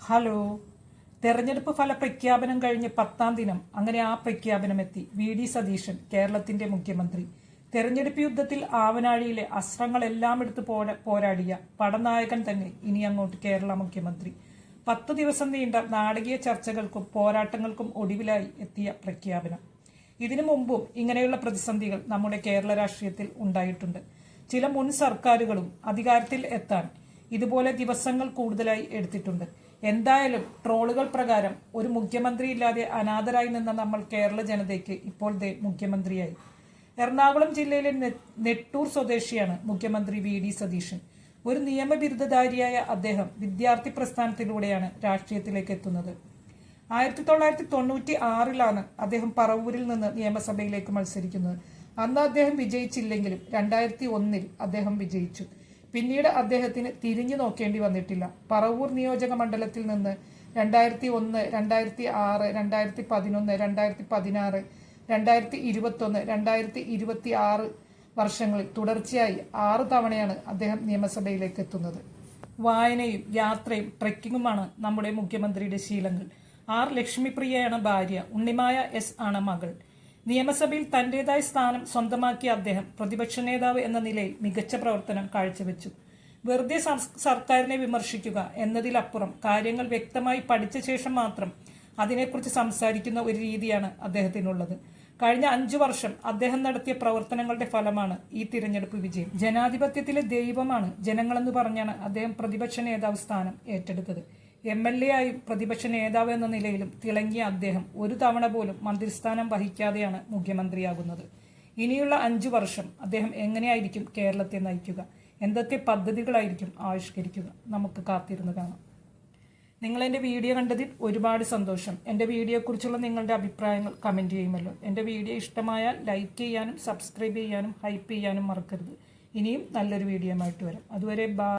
Hello. തെരഞ്ഞെടുപ്പ് ഫല പ്രഖ്യാപനം കഴിഞ്ഞ് 10-ാം ദിനം. അങ്ങനെ ആ പ്രഖ്യാപനമെത്തി. വി.ഡി. സതീശൻ കേരളത്തിന്റെ മുഖ്യമന്ത്രി. തെരഞ്ഞെടുപ്പ് യുദ്ധത്തിൽ ആവനാഴിയിലെ അസ്ത്രങ്ങളെല്ലാം എടുത്ത് പോരാടിയ പടനായകൻ തന്നെ ഇനി അങ്ങോട്ട് കേരള മുഖ്യമന്ത്രി. 10 ദിവസം നീണ്ട നാടകീയ ചർച്ചകൾക്കും പോരാട്ടങ്ങൾക്കും ഒടുവിലായി എത്തിയ പ്രഖ്യാപനം. ഇതിനു മുമ്പും ഇങ്ങനെയുള്ള പ്രതിസന്ധികൾ നമ്മുടെ കേരള രാഷ്ട്രീയത്തിൽ ഉണ്ടായിട്ടുണ്ട്. ചില മുൻ സർക്കാരുകളും അധികാരത്തിൽ എത്താൻ ഇതുപോലെ ദിവസങ്ങൾ കൂടുതലായി എടുത്തിട്ടുണ്ട്. എന്തായാലും ട്രോളുകൾ പ്രകാരം ഒരു മുഖ്യമന്ത്രി ഇല്ലാതെ അനാഥരായി നിന്ന നമ്മൾ കേരള ജനതയ്ക്ക് ഇപ്പോൾ മുഖ്യമന്ത്രിയായി. എറണാകുളം ജില്ലയിലെ നെട്ടൂർ സ്വദേശിയാണ് മുഖ്യമന്ത്രി വി.ഡി. സതീശൻ. ഒരു നിയമബിരുദധാരിയായ അദ്ദേഹം വിദ്യാർത്ഥി പ്രസ്ഥാനത്തിലൂടെയാണ് രാഷ്ട്രീയത്തിലേക്ക് എത്തുന്നത്. 1996 അദ്ദേഹം പറവൂരിൽ നിന്ന് നിയമസഭയിലേക്ക് മത്സരിക്കുന്നത്. അന്ന് അദ്ദേഹം വിജയിച്ചില്ലെങ്കിലും 2001 അദ്ദേഹം വിജയിച്ചു. പിന്നീട് അദ്ദേഹത്തിന് തിരിഞ്ഞു നോക്കേണ്ടി വന്നിട്ടില്ല. പറവൂർ നിയോജക മണ്ഡലത്തിൽ നിന്ന് 2001, 2006, 2011, 2016, 2021, 2026 വർഷങ്ങളിൽ തുടർച്ചയായി 6 തവണയാണ് അദ്ദേഹം നിയമസഭയിലേക്ക് എത്തുന്നത്. വായനയും യാത്രയും ട്രെക്കിങ്ങുമാണ് നമ്മുടെ മുഖ്യമന്ത്രിയുടെ ശീലങ്ങൾ. ആർ. ലക്ഷ്മിപ്രിയയാണ് ഭാര്യ, ഉണ്ണിമായ എസ് ആണ് മകൾ. നിയമസഭയിൽ തന്റേതായ സ്ഥാനം സ്വന്തമാക്കിയ അദ്ദേഹം പ്രതിപക്ഷ നേതാവ് എന്ന നിലയിൽ മികച്ച പ്രവർത്തനം കാഴ്ചവെച്ചു. വെറുതെ സർക്കാരിനെ വിമർശിക്കുക എന്നതിലപ്പുറം കാര്യങ്ങൾ വ്യക്തമായി പഠിച്ച ശേഷം മാത്രം അതിനെക്കുറിച്ച് സംസാരിക്കുന്ന ഒരു രീതിയാണ് അദ്ദേഹത്തിനുള്ളത്. കഴിഞ്ഞ 5 വർഷം അദ്ദേഹം നടത്തിയ പ്രവർത്തനങ്ങളുടെ ഫലമാണ് ഈ തിരഞ്ഞെടുപ്പ് വിജയം. ജനാധിപത്യത്തിലെ ദൈവമാണ് ജനങ്ങളെന്ന് പറഞ്ഞാണ് അദ്ദേഹം പ്രതിപക്ഷ നേതാവ് സ്ഥാനം ഏറ്റെടുത്തത്. MLA ആയും പ്രതിപക്ഷ നേതാവ് എന്ന നിലയിലും തിളങ്ങിയ അദ്ദേഹം ഒരു തവണ പോലും മന്ത്രിസ്ഥാനം വഹിക്കാതെയാണ് മുഖ്യമന്ത്രിയാകുന്നത്. ഇനിയുള്ള 5 വർഷം അദ്ദേഹം എങ്ങനെയായിരിക്കും കേരളത്തെ നയിക്കുക, എന്തൊക്കെ പദ്ധതികളായിരിക്കും ആവിഷ്കരിക്കുക, നമുക്ക് കാത്തിരുന്ന് കാണാം. നിങ്ങൾ എൻ്റെ വീഡിയോ കണ്ടതിൽ ഒരുപാട് സന്തോഷം. എൻ്റെ വീഡിയോയെക്കുറിച്ചുള്ള നിങ്ങളുടെ അഭിപ്രായങ്ങൾ കമൻറ്റ് ചെയ്യുമല്ലോ. എൻ്റെ വീഡിയോ ഇഷ്ടമായാൽ ലൈക്ക് ചെയ്യാനും സബ്സ്ക്രൈബ് ചെയ്യാനും ഹൈപ്പ് ചെയ്യാനും മറക്കരുത്. ഇനിയും നല്ലൊരു വീഡിയോയുമായിട്ട് വരാം. അതുവരെ ബൈ.